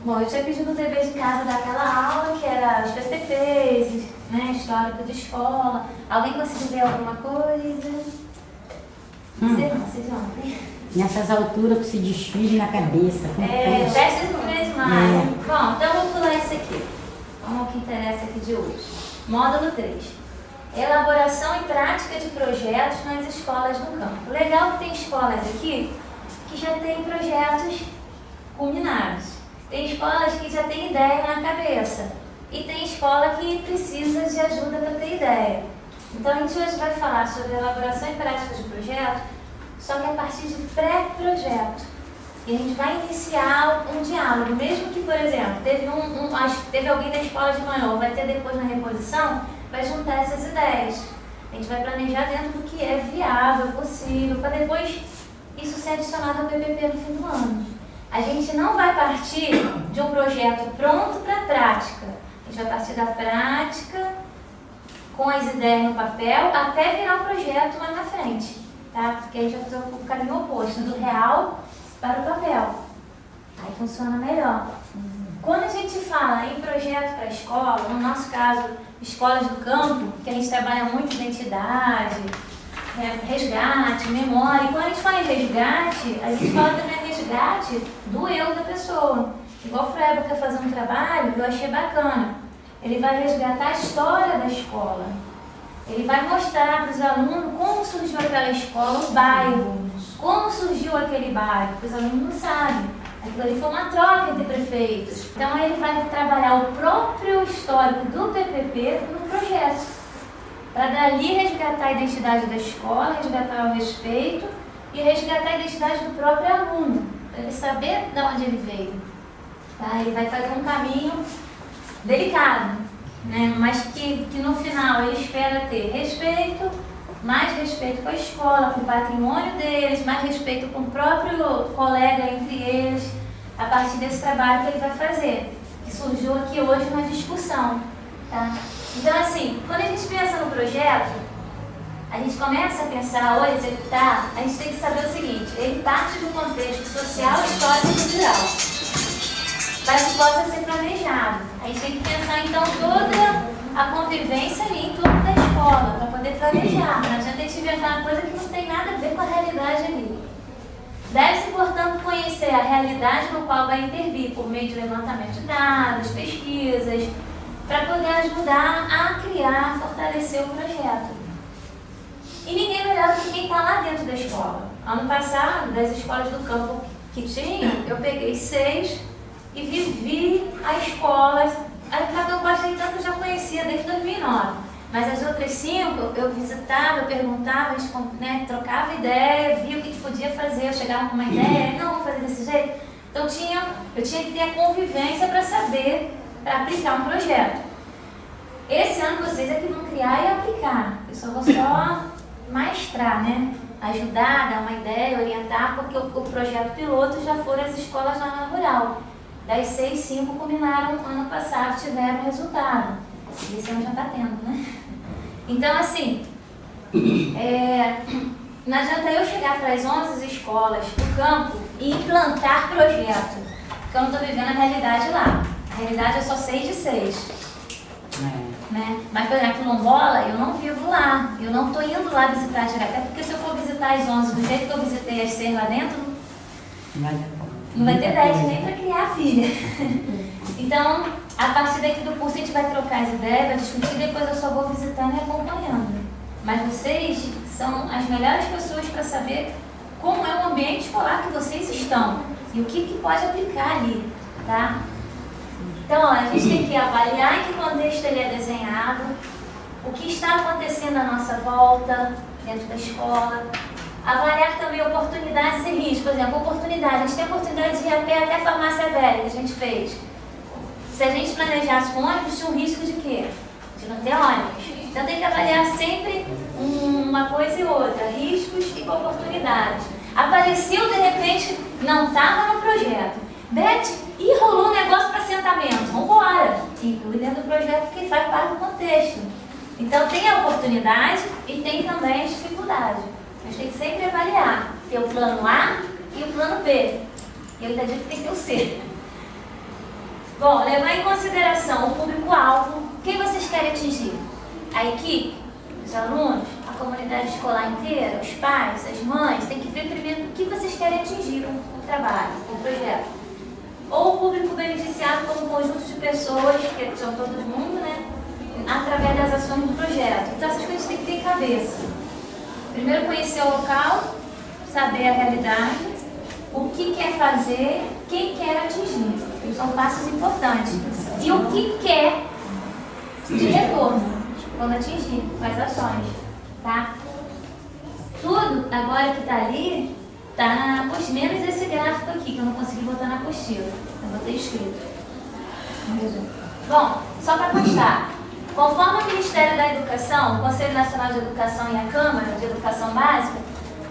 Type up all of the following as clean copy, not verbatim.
Bom, eu tinha pedido o dever de casa daquela aula, que era os PPPs, né, histórico de escola. Alguém conseguiu ver alguma coisa? Vocês ontem? Nessas alturas que se desfile na cabeça. Festa do 1 de maio. Bom, então eu vou pular isso aqui. Vamos ao que interessa aqui de hoje. Módulo 3. Elaboração e prática de projetos nas escolas do campo. Legal que tem escolas aqui que já tem projetos culminados. Tem escolas que já tem ideia na cabeça. E tem escola que precisa de ajuda para ter ideia. Então a gente hoje vai falar sobre elaboração e prática de projeto, só que a partir de pré-projeto. E a gente vai iniciar um diálogo, mesmo que, por exemplo, teve alguém da escola de manhã, ou vai ter depois na reposição, vai juntar essas ideias. A gente vai planejar dentro do que é viável, possível, para depois isso ser adicionado ao PPP no fim do ano. A gente não vai partir de um projeto pronto para a prática. A gente vai partir da prática, com as ideias no papel, até virar um projeto lá na frente. Tá? Porque a gente vai fazer o caminho oposto, do real para o papel. Aí funciona melhor. Quando a gente fala em projeto para a escola, no nosso caso, escolas do campo, que a gente trabalha muito identidade, resgate, memória. E quando a gente fala em resgate, a gente fala também resgate do eu da pessoa. Igual o Freba quer fazer um trabalho que eu achei bacana. Ele vai resgatar a história da escola. Ele vai mostrar para os alunos como surgiu aquela escola, o bairro, como surgiu aquele bairro, porque os alunos não sabem. Aquilo ali foi uma troca entre prefeitos. Então ele vai trabalhar o próprio histórico do PPP no projeto, para dali resgatar a identidade da escola, resgatar o respeito e resgatar a identidade do próprio aluno, para ele saber de onde ele veio. Tá? Ele vai fazer um caminho delicado, né? Mas que no final ele espera ter respeito, mais respeito com a escola, com o patrimônio deles, mais respeito com o próprio colega entre eles, a partir desse trabalho que ele vai fazer, que surgiu aqui hoje na discussão. Tá? Então, assim, quando a gente pensa no projeto, a gente começa a pensar ou executar, a gente tem que saber o seguinte: ele parte do contexto social, histórico e cultural, para que possa ser planejado. A gente tem que pensar, então, toda a convivência ali em torno da escola, para poder planejar. Não adianta a gente inventar uma coisa que não tem nada a ver com a realidade ali. Deve-se, portanto, conhecer a realidade no qual vai intervir, por meio de levantamento de dados, pesquisas, para poder ajudar a criar, fortalecer o projeto. E ninguém melhor do que quem está lá dentro da escola. Ano passado, das escolas do campo que tinha, eu peguei 6 e vivi a escola. A Capitão Costa, então, eu já conhecia desde 2009. Mas as outras 5, eu visitava, eu perguntava, a gente, né, trocava ideia, via o que podia fazer, eu chegava com uma ideia, não, vou fazer desse jeito. Então eu tinha que ter a convivência para saber, para aplicar um projeto. Esse ano vocês é que vão criar e aplicar. Eu só vou maestrar, né? Ajudar, dar uma ideia, orientar, porque o projeto piloto já foram as escolas na zona rural. Das 6, 5 culminaram ano passado, tiveram resultado. E esse ano já está tendo, né? Então, assim, não adianta eu chegar para as 11 escolas do campo e implantar projeto, porque eu não estou vivendo a realidade lá. A realidade eu só sei de 6. Né? Mas, por exemplo, quilombola, eu não vivo lá. Eu não estou indo lá visitar direto. Até porque se eu for visitar as 11 do jeito que eu visitei as 6 lá dentro, não vai ter 10 nem para criar a filha. Então, a partir daqui do curso a gente vai trocar as ideias, vai discutir, depois eu só vou visitando e acompanhando. Mas vocês são as melhores pessoas para saber como é o ambiente escolar que vocês estão e o que pode aplicar ali, tá? Então, ó, a gente tem que avaliar em que contexto ele é desenhado, o que está acontecendo à nossa volta, dentro da escola. Avaliar também oportunidades e riscos. Por exemplo, oportunidade. A gente tem a oportunidade de ir a pé até a farmácia velha, que a gente fez. Se a gente planejasse com ônibus, tinha um risco de quê? De não ter ônibus. Então tem que avaliar sempre uma coisa e outra, riscos e oportunidades. Apareceu, de repente, não estava no projeto. Beth, e rolou um negócio para assentamento. Vamos embora. Inclui dentro do projeto que faz parte do contexto. Então tem a oportunidade e tem também a dificuldade. A gente tem que sempre avaliar. Tem o plano A e o plano B. E ele está dizendo que tem que ter o C. Bom, levar em consideração o público-alvo. Quem vocês querem atingir? A equipe? Os alunos? A comunidade escolar inteira? Os pais? As mães? Tem que ver primeiro o que vocês querem atingir com o trabalho, com o projeto. Ou o público beneficiado como um conjunto de pessoas, que são todo mundo, né? Através das ações do projeto. Então essas coisas têm que ter em cabeça. Primeiro conhecer o local, saber a realidade, o que quer fazer, quem quer atingir. São passos importantes. E o que quer de retorno quando atingir, com as ações. Tá? Tudo agora que está ali, está na apostila, menos esse gráfico aqui, que eu não consegui botar na apostila. Eu botei escrito. Bom, só para constar. Conforme o Ministério da Educação, o Conselho Nacional de Educação e a Câmara de Educação Básica,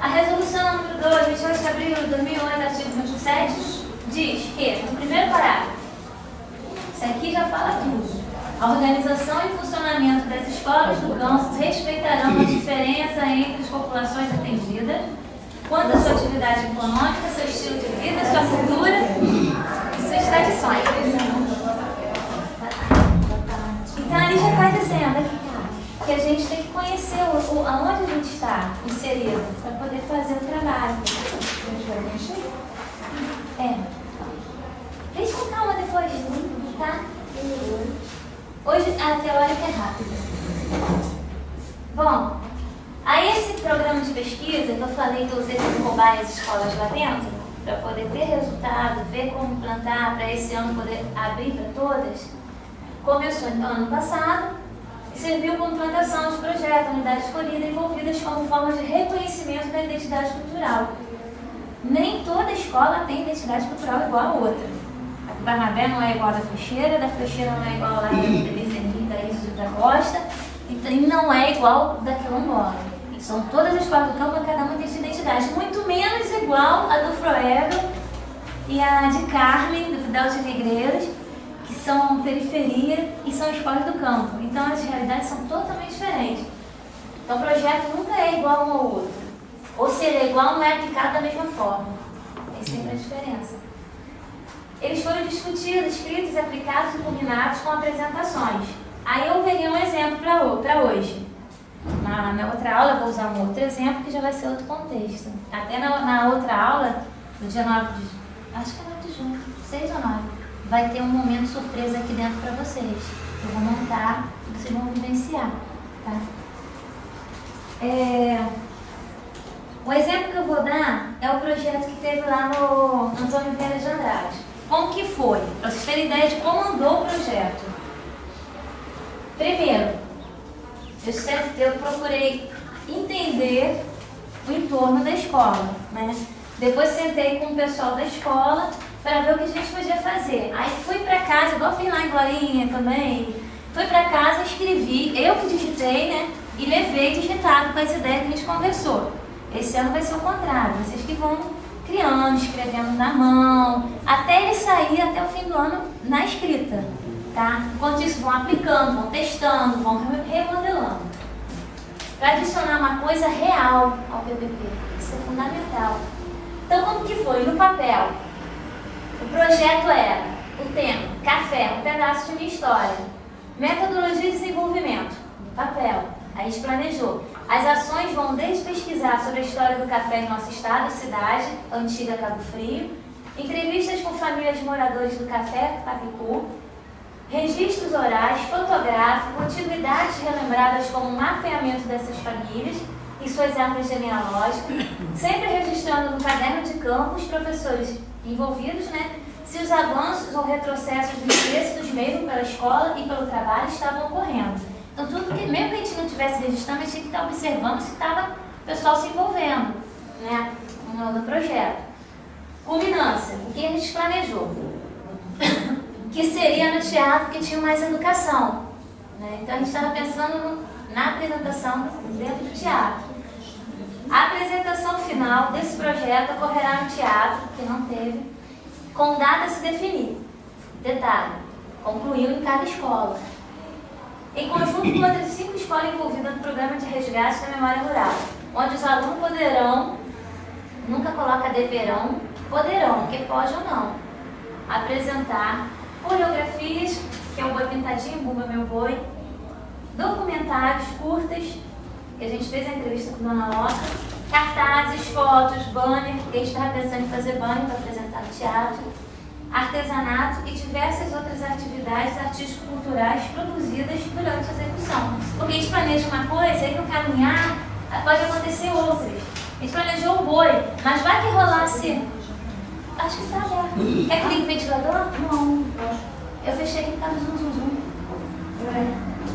a Resolução número 2, 28 de abril de 2008, artigo 27, diz que, no primeiro parágrafo, isso aqui já fala tudo. A organização e funcionamento das escolas do campus respeitarão a diferença entre as populações atendidas, quanto à sua atividade econômica, seu estilo de vida, sua cultura e suas tradições. Então ali já está dizendo aqui que a gente tem que conhecer aonde a gente está inserido para poder fazer o trabalho. Deixa com calma depois, tá? Hoje a teórica é rápida. Bom, aí esse programa de pesquisa que eu falei que eu usei para roubar as escolas lá dentro, para poder ter resultado, ver como plantar, para esse ano poder abrir para todas, começou no ano passado e serviu como plantação de projetos, unidades escolhidas envolvidas como forma de reconhecimento da identidade cultural. Nem toda escola tem identidade cultural igual a outra. A do Barnabé não é igual a da Frecheira não é igual a da Ilha da Costa, e não é igual da Quilombola. São todas as escolas do campo, cada uma tem sua identidade. Muito menos igual a do Froego e a de Carmen, do Fidel de Negreiros, que são periferia e são escolas do campo. Então as realidades são totalmente diferentes. Então o projeto nunca é igual um ao outro. Ou se ele é igual, não é aplicado da mesma forma. Tem sempre a diferença. Eles foram discutidos, escritos, aplicados e combinados com apresentações. Aí eu peguei um exemplo para hoje. Na outra aula eu vou usar um outro exemplo que já vai ser outro contexto. Até na outra aula, no dia 9 de... acho que é 9 de junho, 6 ou 9, vai ter um momento surpresa aqui dentro para vocês. Eu vou montar e vocês vão vivenciar. Tá? O exemplo que eu vou dar é o projeto que teve lá no Antônio Vieira de Andrade. Como que foi? Para vocês terem ideia de como andou o projeto. Primeiro, eu procurei entender o entorno da escola, né? Depois sentei com o pessoal da escola para ver o que a gente podia fazer. Aí fui para casa, igual fiz lá em Glorinha também, fui para casa, escrevi, eu que digitei, né? E levei digitado com as ideias que a gente conversou. Esse ano vai ser o contrário, vocês que vão criando, escrevendo na mão, até ele sair até o fim do ano na escrita, tá? Enquanto isso, vão aplicando, vão testando, vão remodelando. Para adicionar uma coisa real ao PPP, isso é fundamental. Então, como que foi? No papel, o projeto era o tema, café, um pedaço de minha história. Metodologia de desenvolvimento, no papel. Aí a gente planejou. As ações vão desde pesquisar sobre a história do café em nosso estado, cidade, antiga Cabo Frio, entrevistas com famílias de moradores do café, Papicu, registros orais, fotográficos, antiguidades relembradas como um mapeamento dessas famílias e suas árvores genealógicas, sempre registrando no caderno de campo os professores envolvidos, né, se os avanços ou retrocessos do interesse dos mesmos pela escola e pelo trabalho estavam ocorrendo. Então, tudo que, mesmo que a gente não estivesse registrando, a gente tinha que estar observando se estava o pessoal se envolvendo, né, no projeto. Culminância, o que a gente planejou? Que seria no teatro que tinha mais educação, né? Então, a gente estava pensando na apresentação dentro do teatro. A apresentação final desse projeto ocorrerá no teatro, que não teve, com data a se definir. Detalhe, concluiu em cada escola. Em conjunto com outras 5 escolas envolvidas no programa de resgate da memória rural, onde os alunos poderão, nunca coloca deverão, poderão, porque pode ou não, apresentar coreografias, que é o Boi Pintadinho, Bumba Meu Boi, documentários curtas, que a gente fez a entrevista com a Dona Loca, cartazes, fotos, banner, porque a gente estava pensando em fazer banner para apresentar no teatro, artesanato e diversas outras atividades artístico-culturais produzidas durante a execução. Porque a gente planeja uma coisa e no caminhar pode acontecer outras. A gente planejou o boi, mas vai que rolasse. Acho que está aberto. Quer que ligue o ventilador? Não. Eu fechei aqui por causa do zum.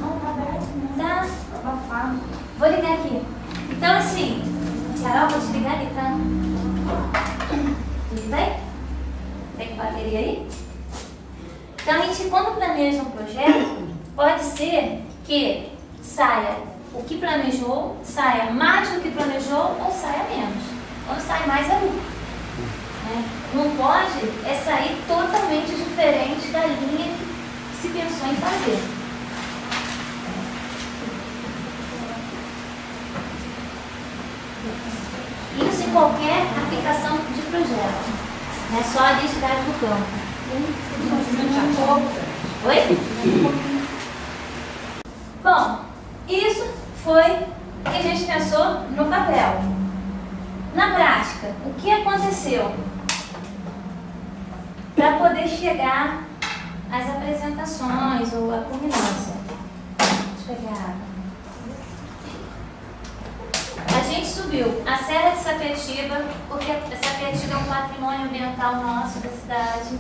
Não, tá aberto. Tá? Tá abafado. Vou ligar aqui. Então, assim, Carol, vou te ligar ali, tá? Tudo bem? Tem bateria aí? Então, a gente, quando planeja um projeto, pode ser que saia o que planejou, saia mais do que planejou ou saia menos. Quando sai mais é lucro. Né? Não pode é sair totalmente diferente da linha que se pensou em fazer. Isso em qualquer aplicação de projeto, não é só a identidade do campo. Oi? Bom, isso foi o que a gente pensou no papel. Na prática, o que aconteceu para poder chegar às apresentações ou à culminância? Deixa eu pegar água. A gente subiu a Serra de Sapetiba, porque Sapetiba é um patrimônio ambiental nosso da cidade.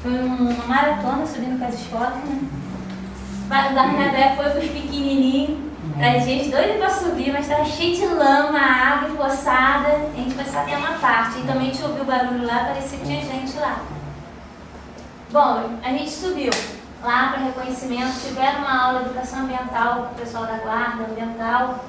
Foi uma maratona subindo com as escolas, né? O Barnabé foi com os pequenininhos, a gente doido para subir, mas estava cheio de lama, água empoçada. A gente foi só até uma parte, e também a gente ouviu o barulho lá, parecia que tinha gente lá. Bom, a gente subiu lá para reconhecimento, tiveram uma aula de educação ambiental com o pessoal da guarda ambiental.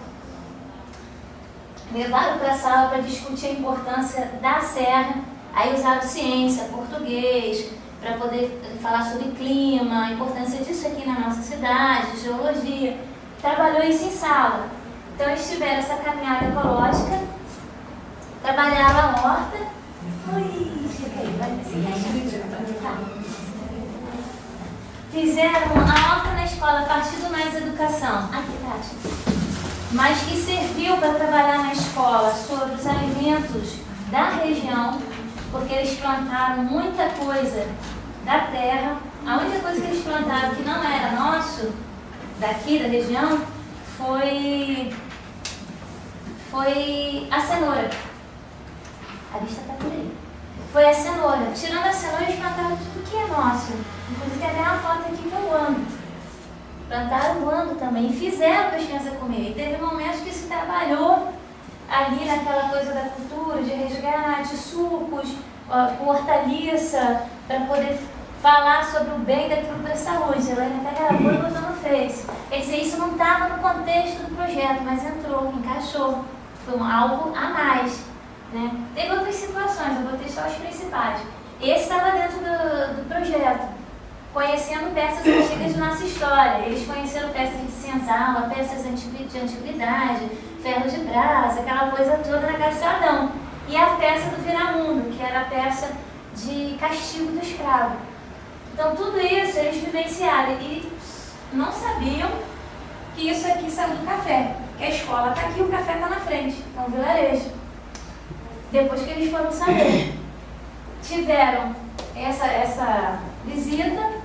Levaram para a sala para discutir a importância da serra, aí usaram ciência, português, para poder falar sobre clima, a importância disso aqui na nossa cidade, geologia. Trabalhou isso em sala. Então eles tiveram essa caminhada ecológica, trabalharam a horta. Chega aí, vai ver. Fizeram a horta na escola a partir do Mais Educação. Aqui, Tati. Mas que serviu para trabalhar na escola sobre os alimentos da região, porque eles plantaram muita coisa da terra. A única coisa que eles plantaram que não era nosso, daqui da região, foi a cenoura. A lista está por aí. Foi a cenoura. Tirando a cenoura, eles plantaram tudo que é nosso. Inclusive, tem até uma foto aqui que eu amo. Plantaram guando também, fizeram para as crianças comer. E teve momentos que se trabalhou ali naquela coisa da cultura, de resgate, sucos, com hortaliça, para poder falar sobre o bem daquilo para a saúde. Ela até gravou e botou no Face. Quer dizer, isso não estava no contexto do projeto, mas entrou, encaixou. Foi algo a mais. Né? Teve outras situações, eu botei só as principais. Esse estava dentro do projeto. Conhecendo peças antigas de nossa história. Eles conheceram peças de senzala, peças de antiguidade, ferro de brasa, aquela coisa toda na Calçadão. E a peça do Viramundo, que era a peça de castigo do escravo. Então tudo isso eles vivenciaram e não sabiam que isso aqui saiu do café. Que a escola está aqui, o café está na frente, é um vilarejo. Depois que eles foram saber, tiveram essa visita.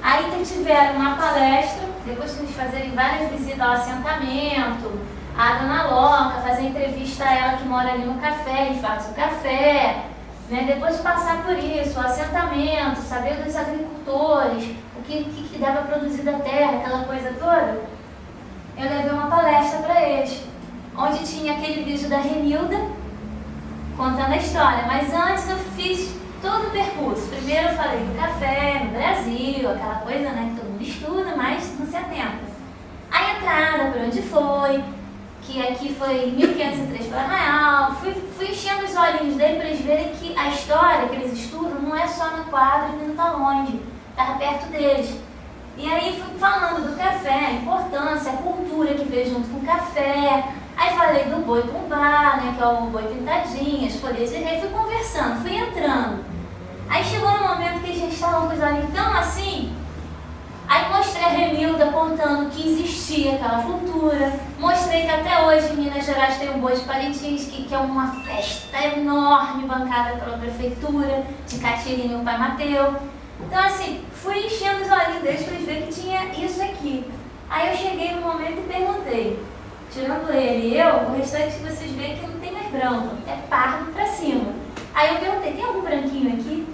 Aí tiveram uma palestra, depois de eles fazerem várias visitas ao assentamento, a Dona Loca, fazer entrevista a ela que mora ali no café e faz o café, né? Depois de passar por isso, o assentamento, saber dos agricultores, o que dava produzir da terra, aquela coisa toda, eu levei uma palestra para eles, onde tinha aquele vídeo da Renilda contando a história, mas antes eu fiz todo o percurso. Primeiro eu falei do café no Brasil, aquela coisa, né, que todo mundo estuda, mas não se atenta. A entrada, por onde foi, que aqui foi em 1503 para Arraial. Fui enchendo os olhinhos dele para eles verem que a história que eles estudam não é só no quadro e não está longe, está perto deles. E aí fui falando do café, a importância, a cultura que veio junto com o café. Aí falei do boi bumbá, né, que é o boi pintadinho, as folhas de rei, fui conversando, fui entrando. Aí chegou no momento que eles já estavam com os olhos tão assim, aí mostrei a Remilda contando que existia aquela cultura, mostrei que até hoje em Minas Gerais tem um Boi de Parintins, que é uma festa enorme bancada pela prefeitura, de Catirina e o Pai Mateu. Então assim, fui enchendo os olhinhos deles para eles verem que tinha isso aqui. Aí eu cheguei no momento e perguntei, tirando ele e eu, o restante vocês veem que não tem mais branco, é pardo pra cima. Aí eu perguntei, tem algum branquinho aqui?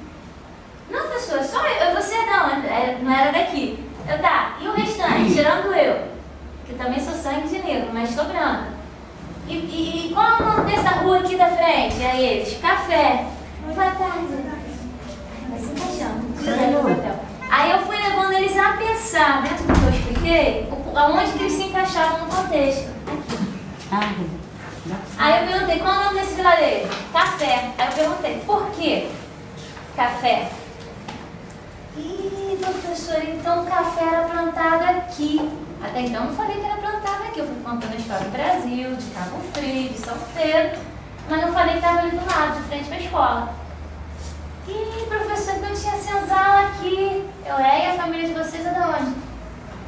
Não, professor, só eu, você é da onde? Não era daqui. Eu, tá, e o restante, tirando eu, que também sou sangue de negro, mas sou branca. E qual é o nome dessa rua aqui da frente? Aí eles, Café. Boa tarde. Vai se encaixando. Aí eu fui levando eles a pensar, dentro do que eu expliquei, aonde que eles se encaixavam no contexto. Aqui. Aí eu perguntei, qual é o nome desse vilarejo? Café. Aí eu perguntei, por quê? Café. Ih, professora, então o café era plantado aqui. Até então eu não falei que era plantado aqui. Eu fui contando a história do Brasil, de Cabo Frio, de São Pedro, mas não falei que estava ali do lado, de frente para a escola. Ih, professor, então tinha senzala aqui. Eu, e a família de vocês é de onde?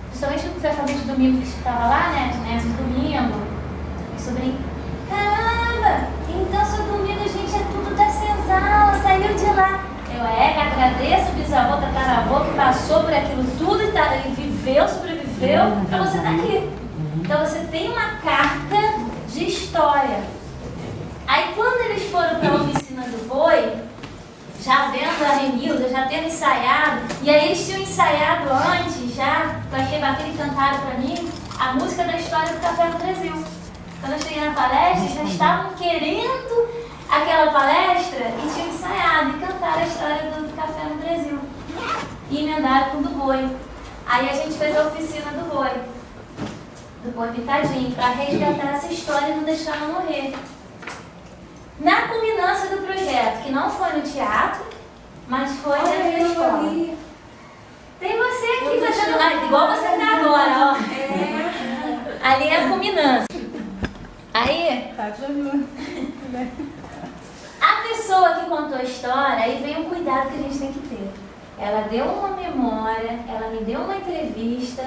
Principalmente porque foi a família de domingo que estava lá, né? De domingo. Meu sobrinho. Caramba! Então seu domingo, gente, é tudo da senzala, saiu de lá. Eu agradeço o bisavô, tataravô que passou por aquilo tudo e viveu, sobreviveu, para você estar aqui. Então você tem uma carta de história. Aí quando eles foram para a oficina do boi, já vendo a Remilda, já tendo ensaiado, e aí eles tinham ensaiado antes, já, eu achei bacana e cantaram para mim, a música da história do Café no Brasil. Quando eu cheguei na palestra, eles já estavam querendo aquela palestra e tinham ensaiado e cantaram a história do Café no Brasil. E emendaram com o do boi. Aí a gente fez a oficina do boi pintadinho, para resgatar essa história e não deixar ela morrer. Na culminância do projeto, que não foi no teatro, mas foi dentro da escola. Tem você aqui fazendo. Igual você está agora, ó. Ali é a culminância. Aí. A pessoa que contou a história, aí vem o cuidado que a gente tem que ter. Ela deu uma memória, ela me deu uma entrevista,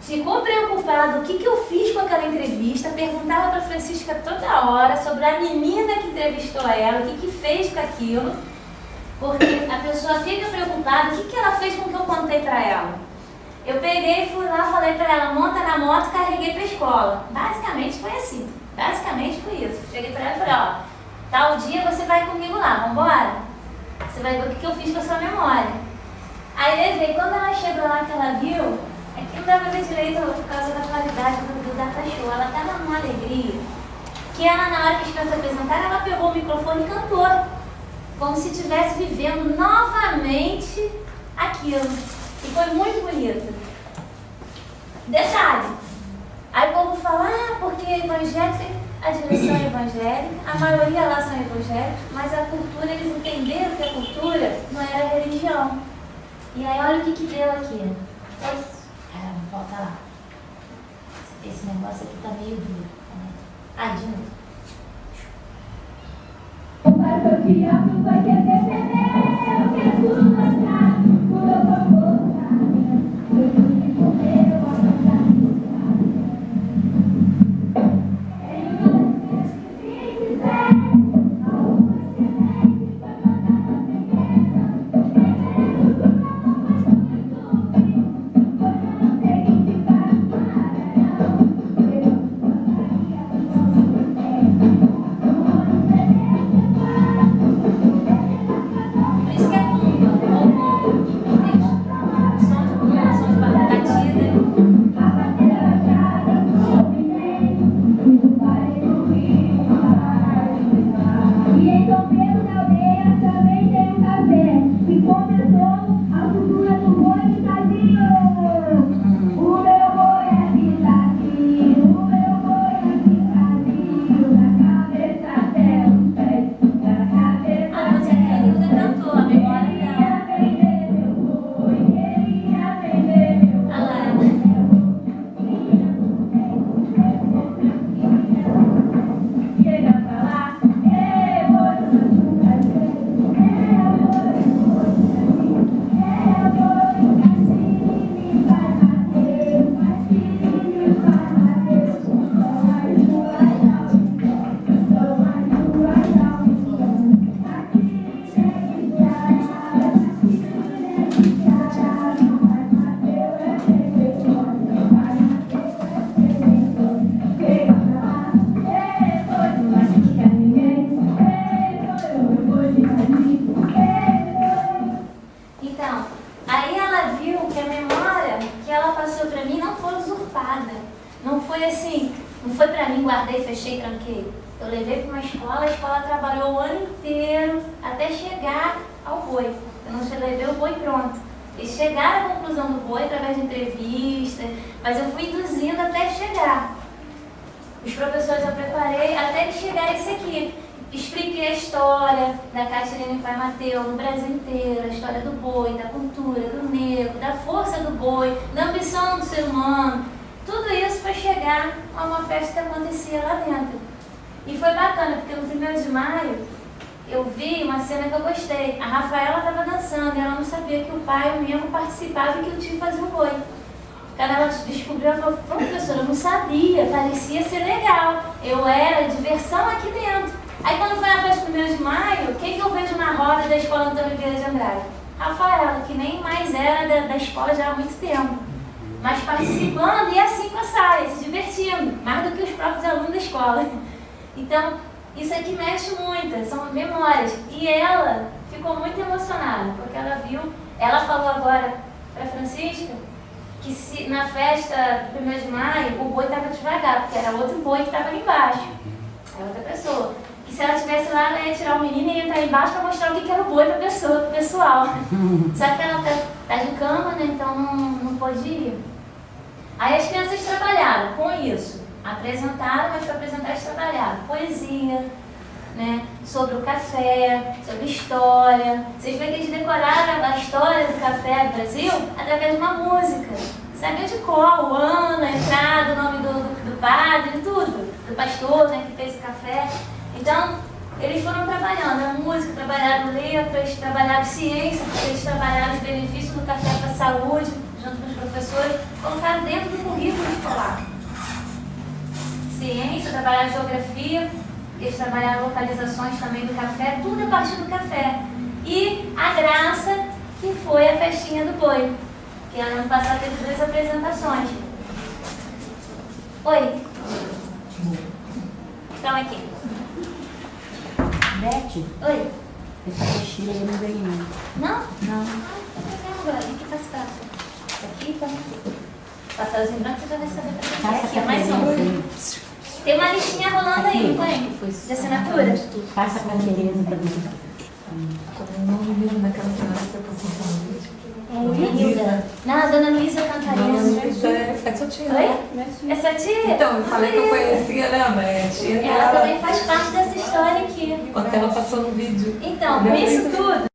ficou preocupada o que eu fiz com aquela entrevista, perguntava para Francisca toda hora sobre a menina que entrevistou ela, o que fez com aquilo, porque a pessoa fica preocupada, o que ela fez com o que eu contei para ela. Eu peguei, fui lá, falei para ela, monta na moto e carreguei para a escola. Basicamente foi assim, basicamente foi isso. Cheguei para ela e falei, ó, tal dia você vai comigo lá, vambora? Você vai ver o que eu fiz com a sua memória. Aí levei, quando ela chegou lá que ela viu, é que não dá pra ver direito por causa da qualidade do data show. Ela tava numa alegria que ela, na hora que as pessoas apresentaram, ela pegou o microfone e cantou. Como se estivesse vivendo novamente aquilo. E foi muito bonito. Detalhe. Aí o povo fala, porque evangélico, a direção é evangélica, a maioria lá são evangélicos, mas a cultura, eles entenderam que a cultura não era religião. E aí olha o que deu aqui. Caramba, volta lá. Esse negócio aqui tá meio duro. De novo. O pastor diabo vai querer beber, eu quero tudo lançado, o meu favor. Eu tenho que comer, eu vou cantar. Não foi pra mim, guardei, fechei e tranquei. Eu levei para uma escola, a escola trabalhou o ano inteiro até chegar ao boi. Eu não levei o boi pronto. Eles chegaram à conclusão do boi através de entrevista, mas eu fui induzindo até chegar. Os professores eu preparei até que chegar esse aqui. Expliquei a história da Catirina e Pai Mateus no Brasil inteiro, a história do boi, da cultura, do negro, da força do boi, da ambição do ser humano. Tudo isso para chegar a uma festa que acontecia lá dentro. E foi bacana, porque no 1º de maio eu vi uma cena que eu gostei. A Rafaela estava dançando e ela não sabia que o pai, o mesmo, participava e que o tio fazia o boi. Quando ela descobriu, ela falou: professora, eu não sabia, parecia ser legal. Eu era diversão aqui dentro. Aí quando foi a festa do 1º de maio, quem que eu vejo na roda da escola Antônio Vieira de Andrade? Rafaela, que nem mais era da escola já há muito tempo. Mas participando e assim com a saia, se divertindo, mais do que os próprios alunos da escola. Então, isso aqui mexe muito, são memórias. E ela ficou muito emocionada, porque ela viu, ela falou agora para Francisca, que se, na festa do 1º de maio, o boi estava devagar, porque era outro boi que estava ali embaixo, era outra pessoa. E se ela estivesse lá, ela ia tirar o menino e ia entrar embaixo para mostrar o que era o boi para a pessoa, pro pessoal. Só que ela tá de cama, né, então não pôde ir. Aí as crianças trabalharam com isso. Apresentaram, mas para apresentar eles trabalharam poesia, né, sobre o café, sobre história. Vocês veem que eles decoraram a história do café do Brasil através de uma música. Sabia de qual, o ano, a entrada, o nome do padre, tudo. Do pastor, né, que fez o café. Então, eles foram trabalhando a música, trabalharam letras, trabalharam ciência, porque eles trabalharam os benefícios do café para a saúde, junto com os professores, colocaram dentro do currículo escolar. Ciência, trabalharam geografia, eles trabalharam localizações também do café, tudo a partir do café. E a graça, que foi a festinha do boi, que ano passado teve 2 apresentações. Oi. Então aqui. Beth, Oi. essa coxinha eu não ganhei. Não? Não. Agora, aqui faz fácil. Aqui tá. Papelzinho branco, você já vai saber pra que Passa aqui é pra mais Tereza um. aí. Tem uma listinha rolando aí, não tem? De assinatura? Passa pra Tereza pra mim. Eu não me lembro daquela senhora que eu passei com a Luísa. Luísa. Não, a dona Luísa Cantarina. Dona Luísa é sua tia. Oi? É sua tia? Então, eu falei que eu conhecia, lembra? É a tia Ela dela. também faz parte dessa história aqui. Quando ela passou no vídeo. Então, com isso tudo,